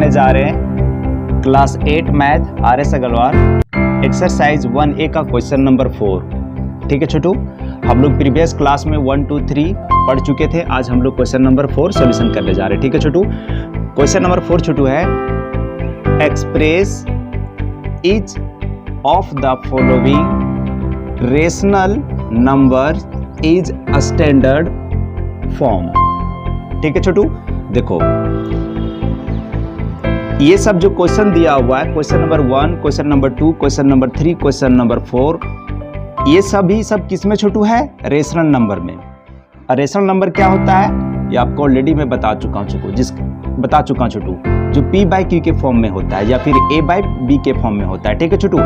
करने जा रहे हैं class 8 math RS Agarwal exercise 1A का क्वेश्चन नंबर 4। ठीक है छोटू, हम लोग प्रीवियस क्लास में 1 2 3 पढ़ चुके थे। आज हम लोग क्वेश्चन नंबर 4 सॉल्यूशन करने जा रहे हैं। ठीक है छोटू, क्वेश्चन नंबर 4 छोटू है express each of the following rational number is a standard form. ठीक है छोटू, देखो ये सब जो क्वेश्चन दिया हुआ है, question number 1, question number 2, question number 3, question number 4, ये सभी सब किस में छोटू है? रेशनल नंबर में। और रेशनल नंबर क्या होता है ये आपको ऑलरेडी मैं बता चुका हूँ छोटू, जो P बाई Q के फॉर्म में होता है या फिर A बाई B के फॉर्म में होता है। ठीक है छोटू,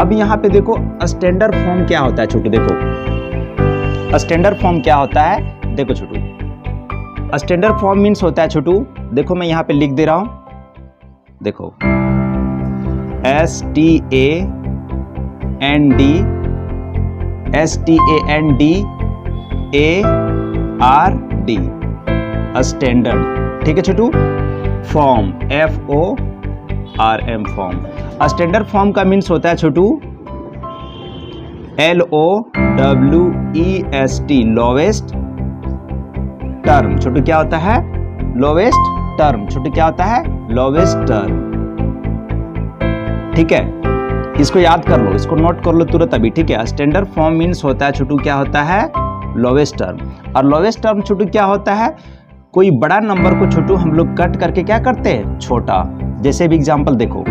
अब यहाँ पे देखो स्टैंडर्ड फॉर्म क्या होता है छोटू। देखो स्टैंडर्ड फॉर्म क्या होता है, देखो छोटू स्टैंडर्ड फॉर्म मीन्स होता है छोटू, देखो मैं यहाँ पे लिख दे रहा हूँ, देखो STANDARD स्टैंडर्ड। ठीक है Chhotu, form FORM form. Standard form का मीन्स होता है Chhotu LOWEST lowest term. Chhotu क्या होता है? Lowest term. छोटू क्या होता है? Lowest term. ठीक है, इसको याद कर लो, इसको नोट कर लो तुरंत अभी। ठीक है, स्टैंडर्ड फॉर्म मीन्स होता है छोटू क्या होता है? Lowest term. और लोवेस्ट टर्म छोटू क्या होता है? कोई बड़ा नंबर को छोटू हम लोग कट करके क्या करते हैं? छोटा। जैसे भी एग्जांपल देखो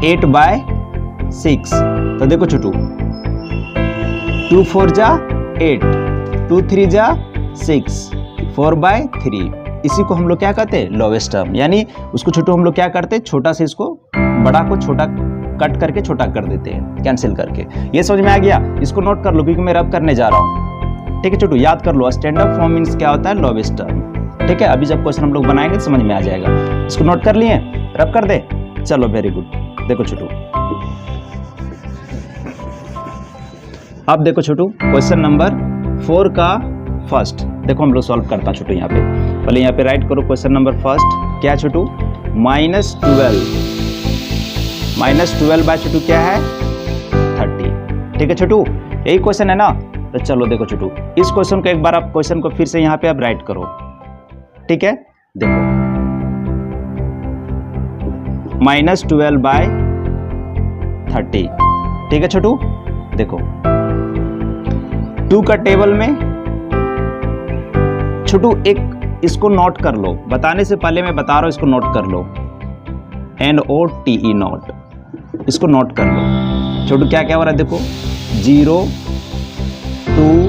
8/6, तो देखो छोटू 2 4 जा 8, 2 3 जा 6, 4/3। इसी को हम लोग क्या कहते हैं? Lowest term. यानी उसको छोटू हम लोग क्या करते हैं? छोटा से इसको बड़ा को छोटा कट करके छोटा कर देते हैं, कैंसिल करके। ये समझ में आ गया? इसको नोट कर लो क्योंकि मैं रब करने जा रहा हूँ। ठीक है छोटू, याद कर लो स्टैंडर्ड फॉर्म मीन्स क्या होता है? Lowest term. ठीक है, अभी जब क्वेश्चन हम लोग बनाएंगे समझ में आ जाएगा। इसको नोट कर लिए, रब कर दे। चलो वेरी गुड। देखो छोटू, अब देखो छोटू क्वेश्चन नंबर 4 का फर्स्ट देखो हम लोग सॉल्व करता छोटू। यहाँ पे पहले यहाँ पे राइट करो क्वेश्चन नंबर फर्स्ट। क्या छोटू? -12 बाय छोटू क्या है? 30। ठीक है छोटू, यही क्वेश्चन है ना? तो चलो देखो छोटू इस क्वेश्चन को एक बार आप क्वेश्चन को फिर से यहाँ पे आप राइट करो। ठीक है, देखो -12 बाय 30। ठीक है छोटू, देखो 2 का टेबल में छोटू एक इसको नोट कर लो, बताने से पहले मैं बता रहा हूं, इसको नोट कर लो, NOTE नोट, इसको नोट कर लो छोटू। क्या क्या हो रहा है देखो 0 2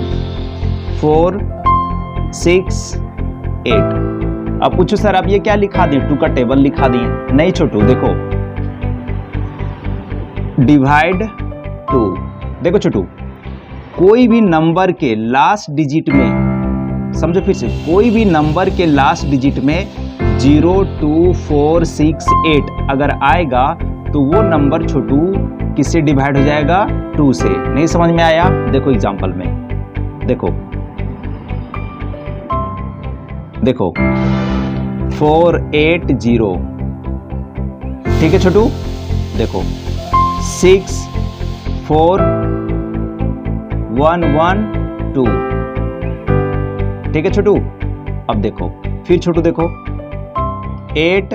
4 6 8। अब पूछो सर आप ये क्या लिखा दिए? 2 का टेबल लिखा दिए? नहीं छोटू, देखो डिवाइड 2। देखो छोटू कोई भी नंबर के लास्ट डिजिट में, समझो फिर से, कोई भी नंबर के लास्ट डिजिट में 0 2 4 6 8 अगर आएगा तो वो नंबर छोटू किससे डिवाइड हो जाएगा? 2 से। नहीं समझ में आया? देखो एग्जांपल में देखो 480। ठीक है छोटू, देखो 6 4 1 1 2। ठीक है छोटू, अब देखो फिर छोटू देखो 8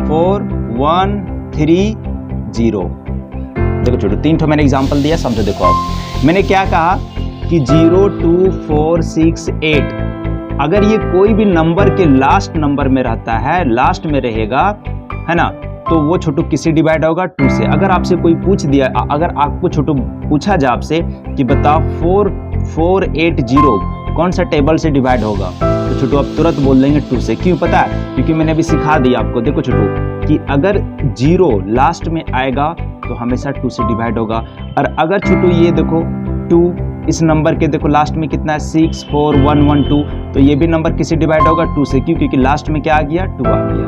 4 1 3 0। देखो छोटू 3 ठो मैंने एग्जांपल दिया, समझो। देखो अब मैंने क्या कहा कि 0 2 4 6 8 अगर ये कोई भी नंबर के लास्ट नंबर में रहता है, लास्ट में रहेगा, है ना, तो वो छोटू किससे डिवाइड होगा? 2 से। अगर आपसे कोई पूछ दिया, अगर आपको छोटू पूछा जाए आपसे कि बताओ 4480 कौन सा टेबल से डिवाइड होगा, तो छोटू आप तुरंत बोल देंगे 2 से। क्यों पता है? क्योंकि मैंने अभी सिखा दिया आपको। देखो छोटू कि अगर 0 लास्ट में आएगा तो हमेशा 2 से डिवाइड होगा। और अगर छोटू ये देखो 2 इस नंबर के देखो लास्ट में कितना है? 6 4 1 1 2, तो ये भी नंबर किससे डिवाइड होगा? 2 से। क्यों? क्योंकि लास्ट में क्या आ गया? 2 आ गया।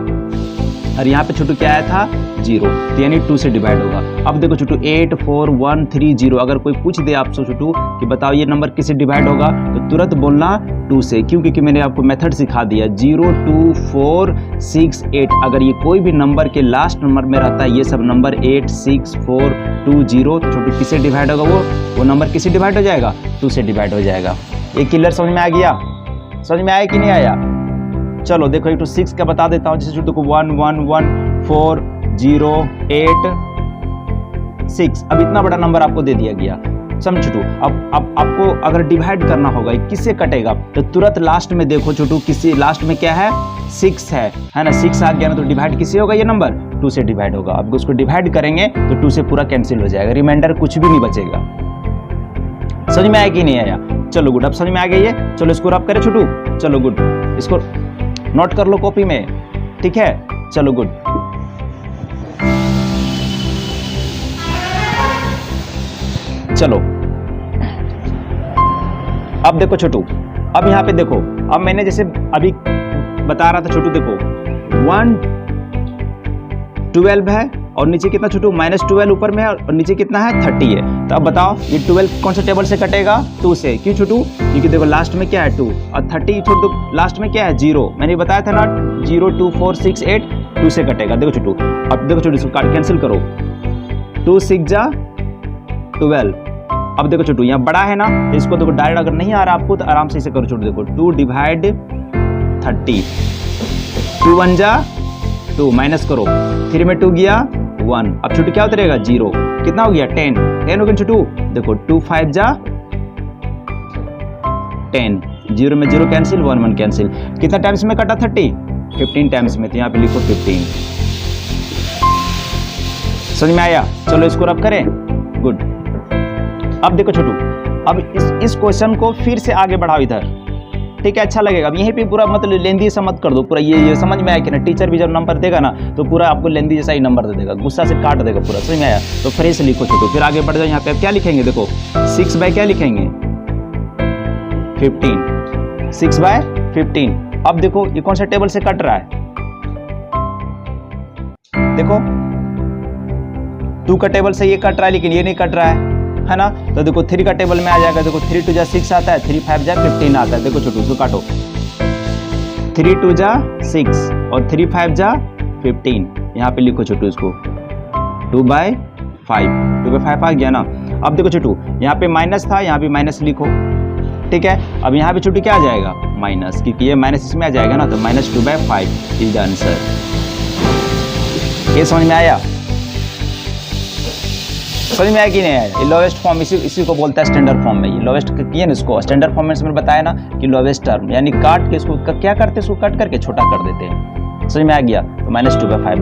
और यहाँ पे छोटू क्या आया था 0, तो यानी 2 से डिवाइड होगा। अब देखो छोटू 8 4 1 3 0, अगर कोई पूछ दे आपसे छोटू कि बताओ ये नंबर किससे डिवाइड होगा, तो तुरंत बोलना 2 से। क्यों? क्योंकि मैंने आपको मेथड सिखा दिया 0 2 4 6 8। अगर ये कोई भी नंबर के लास्ट नंबर में रहता है, ये सब नंबर 8 6 4 2 0, तो छोटू किससे डिवाइड होगा? वो नंबर किससे डिवाइड हो जाएगा? 2 से डिवाइड हो जाएगा। ये क्लियर समझ में आ गया? समझ में आया कि नहीं आया? चलो देखो एक तो 6 का बता देता हूँ। जैसे छोटू को 1 1 1 4 0 8 6, अब इतना बड़ा नंबर आपको दे दिया गया। समझ छोटू, अब आपको अगर डिवाइड करना होगा किससे कटेगा, तो तुरंत लास्ट में देखो छोटू, किसी लास्ट में क्या है 6 है ना, 6 आ गया ना, तो डिवाइड किससे होगा? ये नंबर 2 से डिवाइड होगा। अब उसको डिवाइड करेंगे तो 2 से पूरा कैंसिल हो जाएगा, रिमाइंडर कुछ भी नहीं बचेगा। समझ में आया कि नहीं आया? चलो गुड, अब समझ में आ गई है। चलो इसको रब करें छोटू, चलो गुड, इसको नोट कर लो कॉपी में, ठीक है? चलो गुड। चलो अब देखो छोटू, अब यहाँ पे देखो, अब मैंने जैसे अभी बता रहा था छोटू, देखो 1 12 है और नीचे कितना छोटू -12 ऊपर में है और नीचे कितना है 30 है। तो अब बताओ ये 12 कौन सा टेबल से कटेगा? 2 से। क्यों छोटू? क्योंकि देखो लास्ट में क्या है 2 और 30 छोटू लास्ट में क्या है 0। मैंने बताया था ना 0 2 4 6 8, 2 से कटेगा। देखो छोटू, अब देखो छोटू इसको कैंसिल करो, 2 6 जा 12। अब देखो छोटू यहाँ बड़ा है ना, तो इसको देखो डायरेक्ट अगर नहीं आ रहा आपको तो आराम से इसे करो छोटू। देखो 2 डिवाइड 30, 2 1 जा 2, माइनस करो, 3 में 2 गया 1। अब छोटू क्या उतरेगा 0, कितना हो गया 10 हो गया छोटू। देखो 2 5 जा 10, 0 में 0 कैंसिल, 1 1 कैंसिल। कितना टाइम्स में कटा 30? 15 टाइम्स में, तो यहाँ पे लिखो 15। समझ में आया? चलो इसको रब करें, गुड। अब देखो छोटू, अब इस क्वेश्चन को फिर से आगे बढ़ाओ इधर, ठीक है? अच्छा लगेगा। अब यहीं पे पूरा मतलब लेंदी सा मत कर दो, पूरा ये समझ में आया कि ना? टीचर भी जब नंबर देगा ना तो पूरा आपको लेंदी जैसा ही नंबर दे देगा, गुस्सा से काट देगा पूरा। समझ में आया? तो फ्रेश लिखो छोटू, फिर आगे बढ़ जाओ। यहाँ पे अब क्या लिखेंगे? देखो 6 बाय क्या लिखेंगे 15, 6 बाय 15। अब देखो ये कौन सा टेबल से कट रहा है? देखो 2 का टेबल से ये कट रहा है, लेकिन ये नहीं कट रहा है ना? तो देखो 3 का टेबल में आ जाएगा। देखो 3 2 जा 6 आता है, 3 5 जा 15 आता है। देखो छोटू इसको काटो, 3 2 जा 6 और 3 5 जा 15। यहाँ पे लिखो छोटू इसको 2 बाय 5 आ गया ना? अब देखो छोटू यहाँ पे माइनस था, यहाँ भी माइनस लिखो, ठीक है? अब यहाँ पे छोटू क्या आ जाएगा माइनस, क्योंकि ये माइनस इसमें आ जाएगा ना, तो -2 बाय 5 इज द आंसर। ये समझ में आया? समझ में आया कि नहीं आया? ये लोवेस्ट फॉर्म इसी को बोलता है स्टैंडर्ड फॉर्म में। ये लोवेस्ट किया ना इसको स्टैंडर्ड फॉर्म में, मैंने बताया ना कि लोवेस्ट टर्म, यानी काट के इसको क्या करते हैं, इसको कट करके छोटा कर देते हैं। समझ में आ गया? तो -2 बाय 5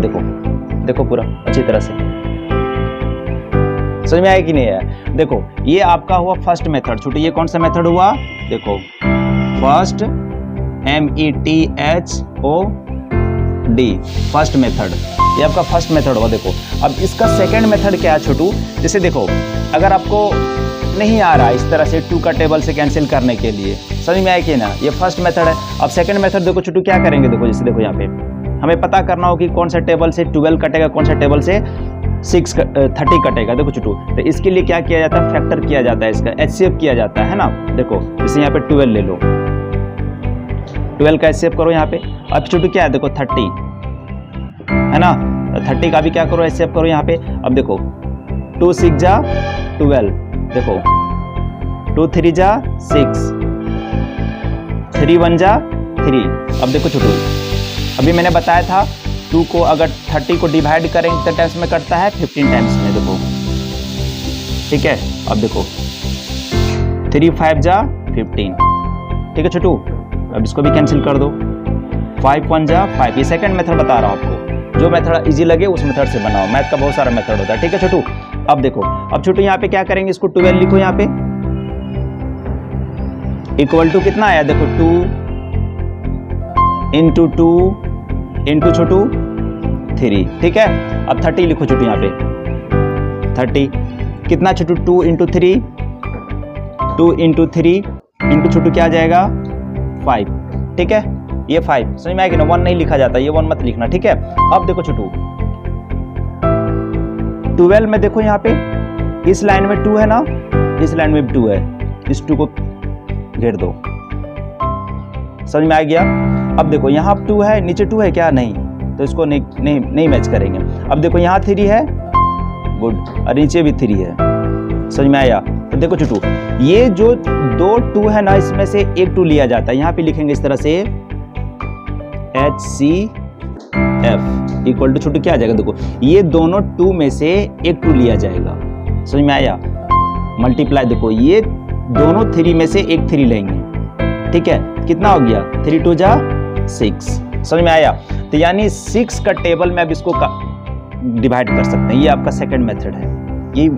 देखो पूरा अच्छी तरह से। समझ में आया कि नहीं आया? देखो ये आपका हुआ फर्स्ट मेथड छोटू। ये कौन सा मेथड हुआ? देखो फर्स्ट METHOD, फर्स्ट मेथड। ये आपका फर्स्ट मेथड हुआ। देखो अब इसका सेकंड मेथड क्या है छोटू? जैसे देखो अगर आपको नहीं आ रहा इस तरह से 2 का टेबल से कैंसिल करने के लिए, समझ में आया कि ना? ये फर्स्ट मेथड है। अब सेकंड मेथड देखो छोटू क्या करेंगे? देखो जैसे देखो यहाँ पे हमें पता करना हो कि कौन सा टेबल से 12 कटेगा, कौन सा टेबल से 30 कटेगा। देखो छोटू, तो इसके लिए क्या किया जाता है? फैक्टर किया जाता है, इसका HCF किया जाता है ना? देखो जैसे यहाँ पे 12 ले लो, 12 का HCF करो यहाँ पे। अब छोटू क्या है? देखो 30 है ना? 30 का भी क्या करो? HCF करो यहाँ पे। अब देखो 2 6 जा 12, देखो 2 3 जा 6, 3 1 जा 3। अब देखो छोटू अभी मैंने बताया था 2 को अगर 30 को डिवाइड करेंगे कितने टाइम्स में कटता है? 15 टाइम्स में। देखो ठीक है? अब देखो 3 5 जा 15, ठीक है छोटू? अब इसको भी कैंसिल कर दो, 5 1 जा 5। ये सेकंड मेथड बता रहा हूँ आपको, जो मेथड इजी लगे उस मेथड से बनाओ। मैथ का बहुत सारा मेथड होता है, ठीक है छोटू? अब देखो अब छोटू यहाँ पे क्या करेंगे? इसको 12 लिखो यहाँ पे, इक्वल टू कितना आया? देखो 2 इंटू 2 इंटू छोटू 3, ठीक है? अब 30 लिखो छोटू यहाँ पे, 30 कितना छोटू? 2 इंटू 3, 2 इंटू 3 इंटू छोटू क्या आ जाएगा? 5, ठीक है? ये 5, समझ में आया कि ना, 1 नहीं लिखा जाता, ये 1 मत लिखना, ठीक है। अब देखो छोटू 12 में देखो यहाँ पे इस लाइन में 2 है ना, इस लाइन में भी 2 है, इस 2 को घेर दो, समझ में आ गया। अब देखो यहाँ 2 है, नीचे 2 है क्या, नहीं, तो इसको नहीं मैच करेंगे। अब देखो यहाँ 3 है, गुड, और नीचे भी 3 है, समझ में आया। तो देखो छोटू ये जो 2 2 है ना, इसमें से एक 2 लिया जाता है, यहाँ पे लिखेंगे इस तरह से HCF इक्वल टू छोटू क्या आ जाएगा, देखो ये दोनों 2 में से एक 2 लिया जाएगा, समझ में आया। मल्टीप्लाई, देखो ये दोनों 3 में से एक 3 लेंगे, ठीक है, कितना हो गया, 3 2 जा 6, समझ में आया। तो यानी 6 का टेबल में अब इसको डिवाइड कर सकते हैं, ये आपका सेकंड मेथड है।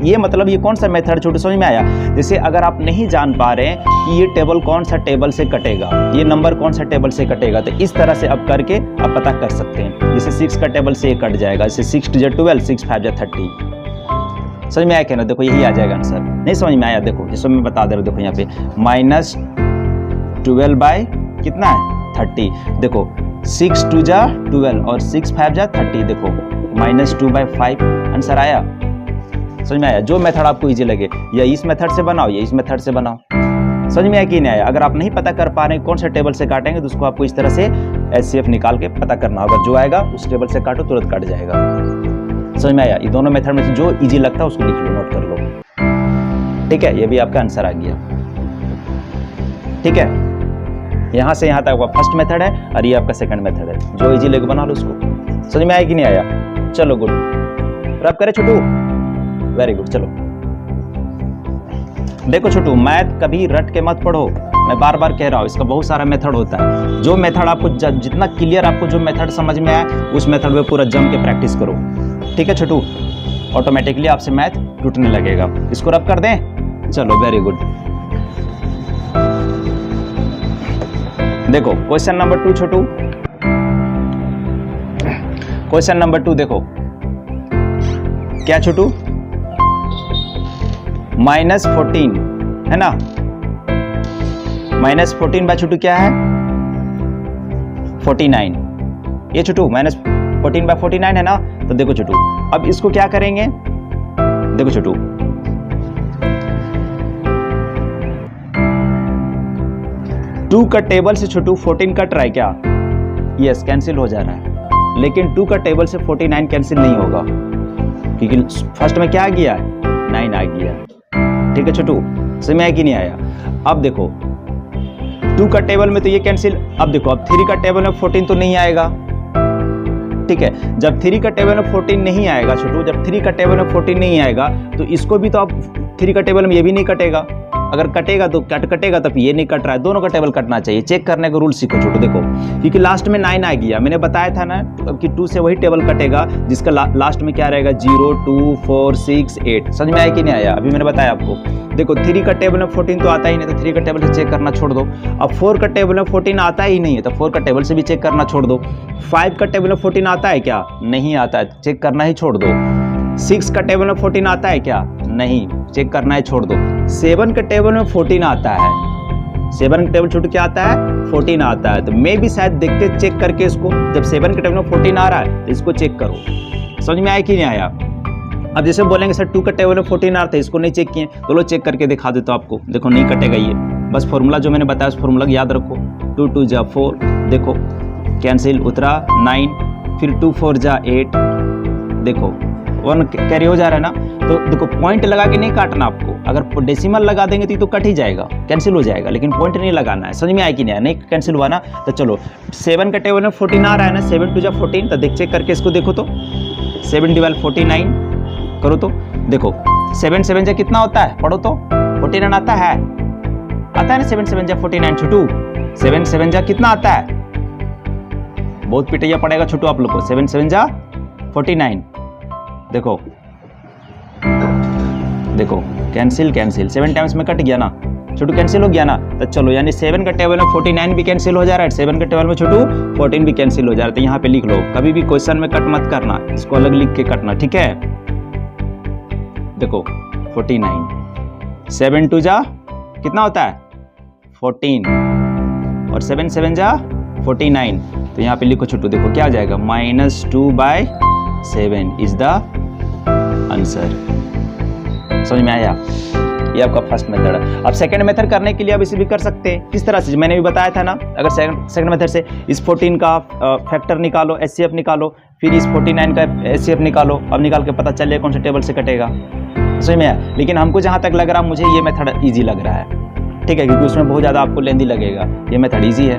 ये मतलब ये कौन सा मेथड छोटे, समझ में आया। जैसे अगर आप नहीं जान पा रहे हैं कि ये टेबल कौन सा टेबल से कटेगा, ये नंबर कौन सा टेबल से कटेगा, तो इस तरह से आप करके आप पता कर सकते हैं। जैसे 6 का टेबल से ये कट जाएगा, जैसे 6 2 जा 12, 6 5 जा 30, समझ में आया क्या ना, देखो यही आ जाएगा आंसर। नहीं समझ में आया, देखो जिसको मैं बता दे रहा हूँ, देखो यहाँ पे -12 बाय कितना है 30, देखो 6 2 जा 12 और 6 5 जा 30, देखो -2/5 आंसर आया, समझ में आया। जो मेथड आपको इजी लगे, या इस मेथड से बनाओ या इस मेथड से बनाओ, समझ में आया कि नहीं आया। अगर आप नहीं पता कर पा रहे कौन सा टेबल से काटेंगे, तो उसको आपको इस तरह से HCF निकाल के पता करना होगा, जो आएगा उस टेबल से काटो, तुरंत कट जाएगा, समझ में आया। ये दोनों मेथड में से जो इजी लगता है उसको लिख लो, नोट कर लो, ठीक है। ये भी आपका आंसर आ गया, ठीक है। यहाँ से यहाँ तक आपका फर्स्ट मेथड है और ये आपका सेकंड मेथड है, जो इजी लगे बना लो उसको। समझ में आया कि नहीं आया, चलो गुड, रब करे छोटू, वेरी गुड। चलो देखो छोटू, मैथ कभी रट के मत पढ़ो, मैं बार बार कह रहा हूँ, इसका बहुत सारा मेथड होता है। जो मेथड आपको जितना क्लियर आपको जो मेथड समझ में आए, उस मेथड में पूरा जम के प्रैक्टिस करो, ठीक है छोटू। ऑटोमेटिकली आपसे मैथ टूटने लगेगा। इसको रब कर दें, चलो वेरी गुड। देखो क्वेश्चन नंबर 2 छोटू, क्वेश्चन नंबर 2 देखो क्या छोटू, -14 है ना, -14 बाय छोटू क्या है 49, ये छोटू -14 बाय 49 है ना। तो देखो छोटू अब इसको क्या करेंगे, देखो छोटू 2 का टेबल से छोटू 14 कट रहा है क्या, यस कैंसिल हो जा रहा है, लेकिन 2 का टेबल से 49 कैंसिल नहीं होगा, क्योंकि फर्स्ट में क्या आ गया, 9 आ गया, ठीक है छोटू। समझ में आया कि नहीं आया। अब देखो 2 का टेबल में तो ये कैंसिल, अब देखो अब 3 का टेबल में 14 तो नहीं आएगा, ठीक है। जब 3 का टेबल में 14 नहीं आएगा छोटू, जब 3 का टेबल में 14 नहीं आएगा तो इसको भी तो आप 3 का टेबल में ये भी नहीं कटेगा, अगर कटेगा तो कटेगा, तब ये नहीं कट रहा है, दोनों का टेबल कटना चाहिए। चेक करने का रूल सीखो छोटू, देखो क्योंकि लास्ट में 9 आ गया, मैंने बताया था ना कि 2 से वही टेबल कटेगा जिसका लास्ट में क्या रहेगा 0 2 4 6 8। समझ में आया कि नहीं आया, अभी मैंने बताया आपको। देखो 3 का टेबल में 14 तो आता ही नहीं, तो 3 का टेबल से चेक करना छोड़ दो। अब 4 का टेबल में 14 आता ही नहीं है, तो 4 का टेबल से भी चेक करना छोड़ दो। 5 का टेबल में 14 आता है क्या, नहीं आता है, चेक करना ही छोड़ दो। 6 का टेबल में 14 आता है क्या, नहीं, चेक करना है छोड़ दो। 7 के टेबल में 14 आता है, 7 का टेबल छोटू क्या आता है 14 आता है, तो मैं भी शायद देखते चेक करके इसको, जब 7 के टेबल में 14 आ रहा है तो इसको चेक करो। समझ में आया कि नहीं आया। अब जैसे बोलेंगे सर 2 का टेबल में 14 आ रहा था, इसको नहीं चेक किए, तो लो चेक करके दिखा देता हूं आपको। देखो नहीं कटेगा ये, बस फॉर्मूला जो मैंने बताया उस फॉर्मूला को याद रखो। 2 2 जा 4, देखो कैंसिल उतरा 9, फिर 2 4 जा 8, देखो 1 कैरी हो जा रहा है ना। तो देखो पॉइंट लगा के नहीं काटना आपको, अगर डेसिमल लगा देंगे तो कट ही जाएगा, कैंसिल हो जाएगा, लेकिन पॉइंट नहीं लगाना है। समझ में आया कि नहीं आया, नहीं कैंसिल हुआ ना। तो चलो 7 का टेबल में 14 आ रहा है ना, 7 2 जा 14, तो देख चेक करके इसको देखो तो 7 डिवाइड 49 करो तो देखो 7 7 जा कितना होता है, पढ़ो तो 49 आता है ना, 7 7 जा 49 छोटू, 7 7 जा कितना आता है, बहुत पिटैया पड़ेगा छोटू आप लोग को। 7 7 जा 49, देखो देखो कैंसिल कैंसिल 7 टाइम्स में कट गया ना छोटू, कैंसिल हो गया ना। तो चलो यानी 7 का टेबल में 49 भी कैंसिल हो जा रहा है, 7 का टेबल में छोटू 14 भी कैंसिल हो जा रहा है। तो यहाँ पे लिख लो, कभी भी क्वेश्चन में कट मत करना, इसको अलग लिख के कटना, ठीक है। देखो 49, 7 2 जा कितना होता है 14, और 7 7 जा 49, तो यहाँ पे लिखो छोटू, देखो क्या आ जाएगा, -2/7 इज द आंसर। समझ में आया? ये आपका फर्स्ट मेथड है। अब सेकंड मेथड करने के लिए आप इसे भी कर सकते हैं। किस तरह से, मैंने भी बताया था ना, अगर सेकंड मेथड से इस 14 का फैक्टर निकालो, एचसीएफ निकालो, फिर इस 49 का एचसीएफ निकालो, अब निकाल के पता चले कौन से टेबल से कटेगा। समझ में आया? लेकिन हमको जहाँ तक लग रहा है, मुझे ये मेथड ईजी लग रहा है, ठीक है, क्योंकि उसमें बहुत ज़्यादा आपको लेंदी लगेगा, ये मेथड ईजी है,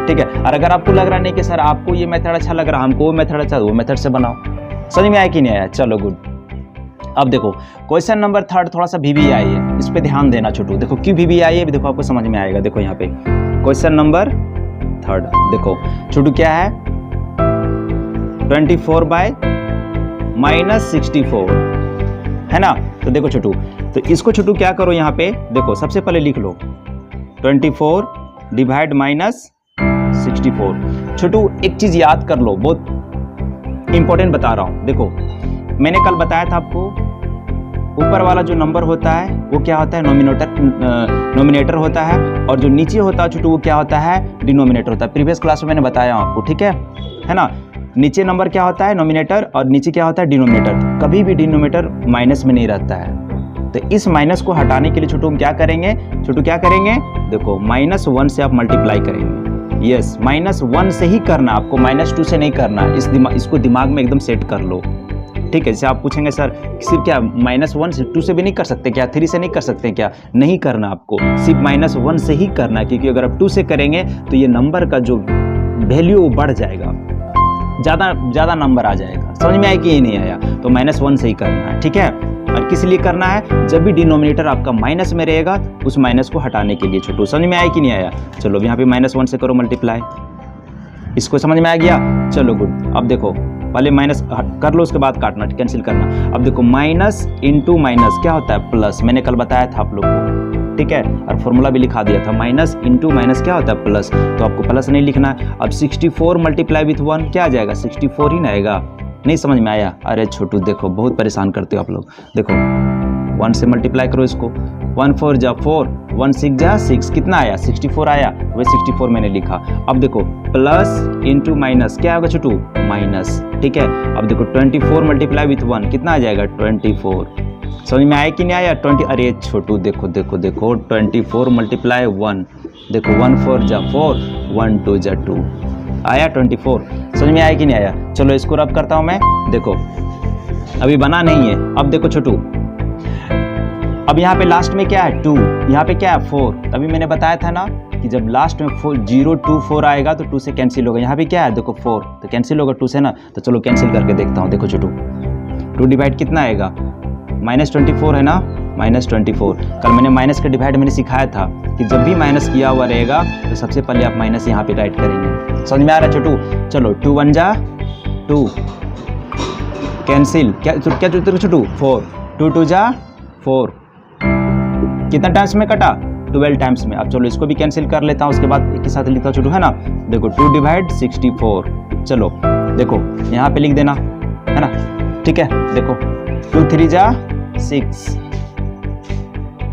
ठीक है। और अगर आपको लग रहा नहीं कि सर आपको ये मेथड अच्छा लग रहा है, हमको वो मेथड अच्छा, वो मेथड से बनाओ। समझ में आया कि नहीं आया? चलो गुड। अब देखो क्वेश्चन नंबर 3 थोड़ा सा VBI है, इस पे ध्यान देना छोटू। देखो क्यों VBI है, देखो आपको समझ में आएगा। देखो यहाँ पे क्वेश्चन नंबर 3 देखो छोटू क्या है, 24/-64 है ना। तो देखो छोटू, तो इसको छोटू क्या करो, यहाँ पे देखो सबसे पहले लिख लो 24 डिवाइड -64। छोटू एक चीज याद कर लो, बहुत इंपॉर्टेंट बता रहा हूँ। देखो मैंने कल बताया था आपको, ऊपर वाला जो नंबर होता है वो क्या होता है, नोमिनेटर होता है, और जो नीचे होता है छोटू वो क्या होता है, डिनोमिनेटर होता है। प्रीवियस क्लास में मैंने बताया आपको, ठीक है ना। नीचे नंबर क्या होता है, नोमिनेटर, और नीचे क्या होता है, डिनोमिनेटर। कभी भी डिनोमिनेटर माइनस में नहीं रहता है। तो इस माइनस को हटाने के लिए छोटू हम क्या करेंगे, छोटू क्या करेंगे, देखो -1 से आप मल्टीप्लाई करेंगे। यस, -1 से ही करना, आपको -2 से नहीं करना। इसको दिमाग में एकदम सेट कर लो, ठीक है। जैसे आप पूछेंगे सर सिर्फ क्या -1 से 2 से भी नहीं कर सकते क्या, 3 से नहीं कर सकते क्या, नहीं करना, आपको सिर्फ -1 से ही करना है, क्योंकि अगर आप 2 से करेंगे तो ये नंबर का जो वैल्यू वो बढ़ जाएगा, ज़्यादा नंबर आ जाएगा। समझ में आया कि ये नहीं आया? तो -1 से ही करना है, ठीक है। और किस लिए करना है, जब भी डिनोमिनेटर आपका माइनस में रहेगा उस माइनस को हटाने के लिए। छोटू समझ में आया कि नहीं आया? चलो यहाँ पे -1 से करो मल्टीप्लाई, इसको समझ में आ गया? चलो गुड। अब देखो पहले माइनस कर लो, उसके बाद काटना, कैंसिल करना। अब देखो माइनस इंटू माइनस क्या होता है, प्लस। मैंने कल बताया था आप लोग को, ठीक है, और फॉर्मूला भी लिखा दिया था। माइनस इंटू माइनस क्या होता है, प्लस। तो आपको प्लस नहीं लिखना है। अब 64 मल्टीप्लाई विथ 1 क्या आ जाएगा, 64 ही ना आएगा। नहीं समझ में आया? अरे छोटू देखो बहुत परेशान करते हो आप लोग। देखो 1 से मल्टीप्लाई करो इसको, 1 4 जा 4, 1 6 जा 6, कितना आया, 64 आया, वही 64 मैंने लिखा। अब देखो प्लस इंटू माइनस क्या होगा छोटू, माइनस, ठीक है। अब देखो 24 मल्टीप्लाई विथ 1 कितना आ जाएगा, 24। समझ में आया कि नहीं आया? 20, अरे छोटू देखो देखो देखो 24 मल्टीप्लाई 1, देखो 1 4 जा 4, 1 2 जा 2, आया 24। समझ में आया कि नहीं आया? चलो इसको रब करता हूं मैं। देखो अभी बना नहीं है। अब देखो छोटू, अब यहाँ पे लास्ट में क्या है, 2, यहाँ पे क्या है 4। अभी मैंने बताया था ना कि जब लास्ट में 0 2 4 आएगा तो 2 से कैंसिल होगा। यहाँ पे क्या है, देखो 4, तो कैंसिल होगा 2 से ना। तो चलो कैंसिल करके देखता हूँ। देखो छोटू 2 डिवाइड कितना आएगा, -24 है ना, -24। कल मैंने माइनस का डिवाइड मैंने सिखाया था कि जब भी माइनस किया हुआ रहेगा तो सबसे पहले आप माइनस यहाँ पे राइट करेंगे। समझ में आ रहा है छोटू? चलो 2 1 जा 2, कैंसिल, क्या छोटू 4, 2 2 जा 4, कितना टाइम्स में कटा, 12 टाइम्स में। अब चलो इसको भी कैंसिल कर लेता हूँ, उसके बाद एक के साथ लिखता हूँ छोटू, है ना। देखो 2 डिवाइड 64, चलो देखो यहाँ पे लिख देना, है ना, ठीक है। देखो 2 3 जा 6,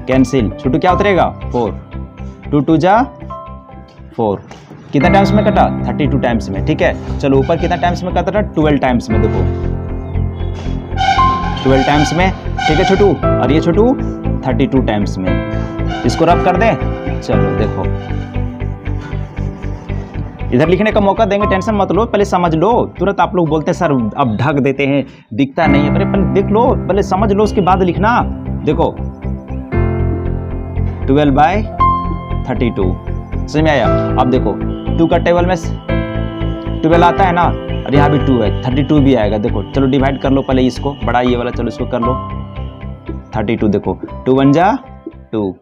कैंसिल, छोटू क्या उतरेगा 4, 2 2 जा 4, कितना टाइम्स में कटा, 32 टाइम्स में, ठीक है। चलो ऊपर कितना टाइम्स में कटा था, 12 टाइम्स में, देखो 12 टाइम्स में, ठीक है छोटू। और ये छोटू 32 टाइम्स में। इसको रब कर दें, चलो देखो इधर लिखने का मौका देंगे, टेंशन मत लो, पहले समझ लो। तुरंत आप लोग बोलते हैं सर अब ढक देते हैं, दिखता नहीं है, पहले देख लो, पहले समझ लो, उसके बाद लिखना। देखो 12/32, समझ में आया? अब देखो 2 का टेबल में 12 आता है ना, और यहाँ भी 2 है, 32 भी आएगा। देखो चलो डिवाइड कर लो पहले इसको, बड़ा ये वाला, चलो इसको कर लो 32। देखो 2 1 जा 2,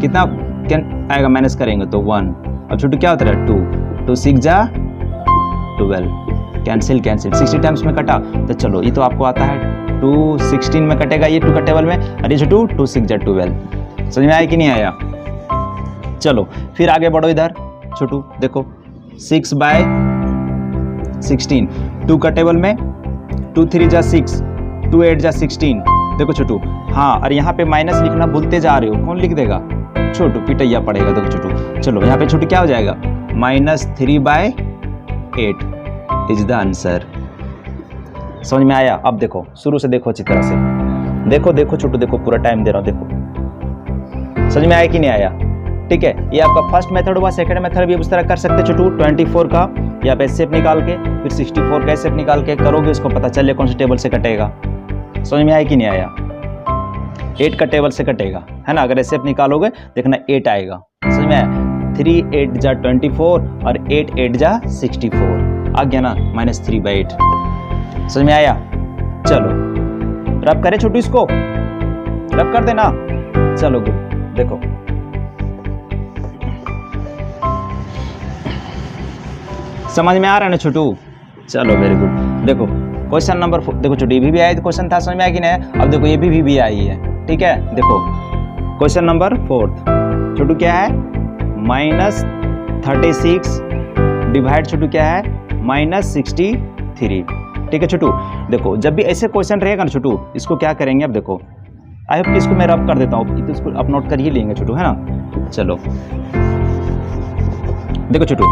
कितना आएगा, माइनस करेंगे तो 1, और छोटू क्या होता है 2, 2 6 जा 12, कैंसिल कैंसिल, 60 टाइम्स में कटा। तो चलो ये तो आपको आता है 2 16 में कटेगा ये 2 का टेबल में, अरे छोटू 2 6 जा 12। समझ में आया कि नहीं आया? चलो फिर आगे बढ़ो इधर छोटू, देखो 6/16, 2 का टेबल में 2 3 जा 6, 2 8 जा 16। देखो छोटू, हाँ, और यहाँ पे माइनस लिखना भूलते जा रहे हो, कौन लिख देगा, छोटू पिटैया पड़ेगा। देखो छोटू, चलो यहाँ पे छोटू क्या हो जाएगा, -3/8 इज द आंसर। समझ में आया? अब देखो शुरू से देखो अच्छी तरह से, देखो देखो छोटू, देखो पूरा टाइम दे रहा हूँ, देखो समझ में आया कि नहीं आया? ठीक है, ये आपका फर्स्ट मेथड हुआ। सेकंड मेथड भी उस तरह कर सकते छोटू, 24 का या पे शेप निकाल के फिर 64 का शेप निकाल के करोगे, उसको पता चले कौन से टेबल से कटेगा। समझ में आया कि नहीं आया? 8 का टेबल से कटेगा, है ना? अगर शेप निकालोगे देखना 8 आएगा। समझ में आया? 3 8 जा 24 और 8 8 जा 64 आ गया ना, -3/8। समझ में आया? चलो रब करे छोटू, इसको रब कर देना। चलो गुड, देखो समझ में आ रहा है ना छोटू? चलो वेरी गुड। देखो क्वेश्चन नंबर 4, देखो छोटू ये भी आया क्वेश्चन था, समझ में आया कि नहीं? अब देखो ये भी आई है, ठीक है? देखो क्वेश्चन नंबर 4 छोटू क्या है, -36 डिवाइड छोटू क्या है, -63। ठीक है छोटू? देखो जब भी ऐसे क्वेश्चन रहेगा ना छोटू, इसको क्या करेंगे, अब देखो आई होप कि इसको मैं रब कर देता हूँ, तो इसको आप नोट कर ही लेंगे छोटू, है ना? चलो देखो छोटू,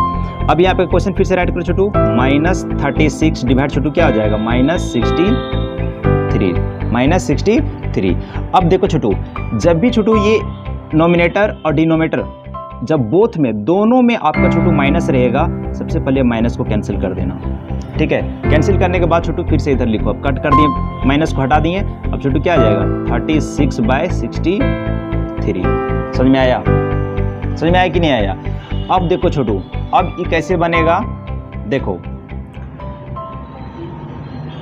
अब यहाँ पे क्वेश्चन फिर से राइट करो छोटू, -36 डिवाइड छोटू क्या हो जाएगा, -63। अब देखो छोटू, जब भी छोटू ये नोमिनेटर और डिनोमिनेटर जब बोथ में दोनों में आपका छोटू माइनस रहेगा, सबसे पहले माइनस को कैंसिल कर देना। ठीक है, कैंसिल करने के बाद छोटू फिर से इधर लिखो, अब कट कर दिए, माइनस को हटा दिए, अब छोटू क्या आ जाएगा, 36/63। समझ में आया? समझ में आया कि नहीं आया? अब देखो छोटू, अब ये कैसे बनेगा, देखो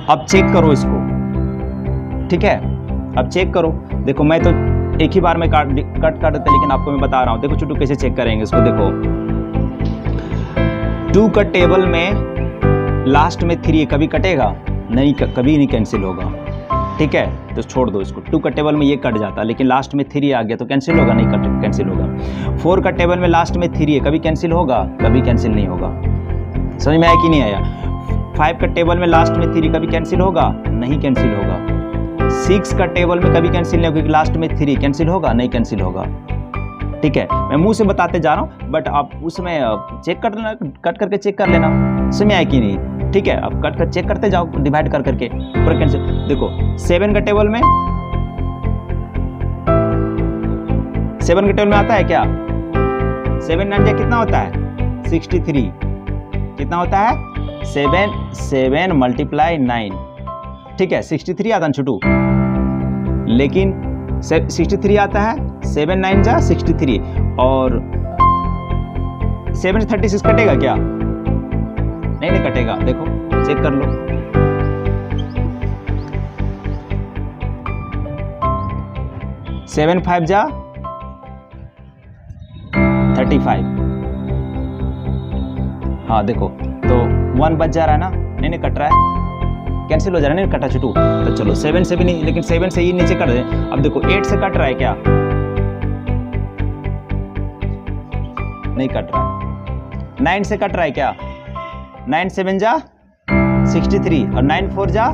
अब चेक करो इसको। ठीक है, अब चेक करो। देखो मैं तो एक ही बार में कट कर देते, लेकिन आपको मैं बता रहा हूं। देखो छोटू कैसे चेक करेंगे इसको, देखो 2 का टेबल में लास्ट में 3 कभी कटेगा नहीं, कभी नहीं कैंसिल होगा। ठीक है, तो छोड़ दो इसको। 2 का टेबल में ये कट जाता है, लेकिन लास्ट में 3 आ गया तो कैंसिल होगा नहीं, कैंसिल होगा। 4 का टेबल में लास्ट में 3 है, कभी कैंसिल होगा, कभी कैंसिल नहीं होगा। समझ में आया कि नहीं आया? 5 का टेबल में लास्ट में 3 कभी कैंसिल होगा नहीं, कैंसिल होगा। 6 का टेबल में कभी कैंसिल नहीं होगा, क्योंकि लास्ट में 3 कैंसिल होगा नहीं, कैंसिल होगा। ठीक है, मैं मुंह से बताते जा रहा हूँ, बट आप उसमें चेक कर लेना, कट करके चेक कर लेना, समझ में आया कि नहीं? ठीक है, अब कट कर चेक करते जाओ, डिवाइड कर करके पूरा कैंसिल। देखो 7 का टेबल में, 7 के टेबल में आता है क्या, 7 9 कितना होता है, 63। कितना होता है, 7 × 9। ठीक है, 63 आता है छोटू, लेकिन 63 आता है, 7 9 जा 63, और 7 से 36 कटेगा क्या, नहीं कटेगा। देखो चेक कर लो, 7 5 जा 35। हाँ देखो, तो 1 बच जा रहा है ना, नहीं कट रहा है, कैंसिल हो जा रहा है, नहीं कटा छोटू। तो चलो 7 से भी नहीं, लेकिन 7 से ही नीचे कर दे। अब देखो 8 से कट रहा है क्या, नहीं कट रहा है। 9 से कट रहा है क्या, 9 7 जा 63 और 9 4 जा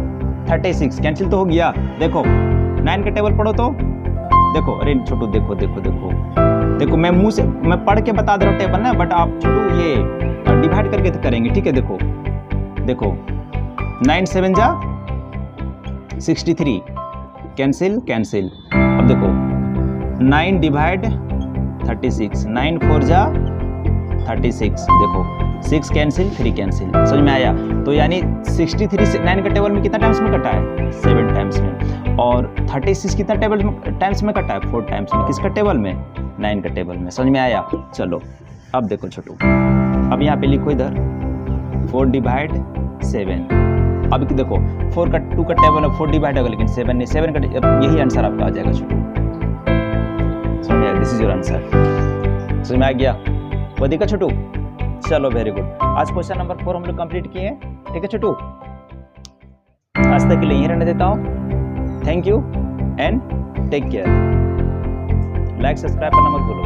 36, कैंसिल तो हो गया। देखो 9 का टेबल पढ़ो तो देखो, अरे छोटू देखो देखो देखो देखो, मैं मुंह से मैं पढ़ के बता दे रहा हूँ टेबल ना, बट आप छोटू ये डिवाइड करके तो करेंगे। ठीक है, देखो देखो 9 7 जा 63, कैंसिल कैंसिल। अब देखो 9 डिवाइड 36, 9 4 जा 36, देखो 6 कैंसिल 3 कैंसिल। समझ में आया? तो यानी 63 से 9 का टेबल में कितना टाइम्स में कटा है, 7 टाइम्स में, और 36 कितना टेबल टाइम्स में कटा है, 4 टाइम्स में। किसका टेबल में, 9 का टेबल में। समझ में आया? चलो अब देखो छोटू, अब यहाँ पे लिखो इधर 4 डिवाइड 7। अब देखो 4 का 2 का टेबल है, 4 डिवाइड होगा, लेकिन 7 नहीं, 7 का, यही आंसर आपका आ जाएगा छोटू। समझ में आया? This is your answer. समझ में आ गया? वो देखा छोटू? चलो वेरी गुड। आज क्वेश्चन नंबर 4 हम लोग कंप्लीट किए। ठीक है छोटू, आज तक के लिए यहीं रहने देता हूँ। Thank you and take care. Like subscribe करना मत भूलो।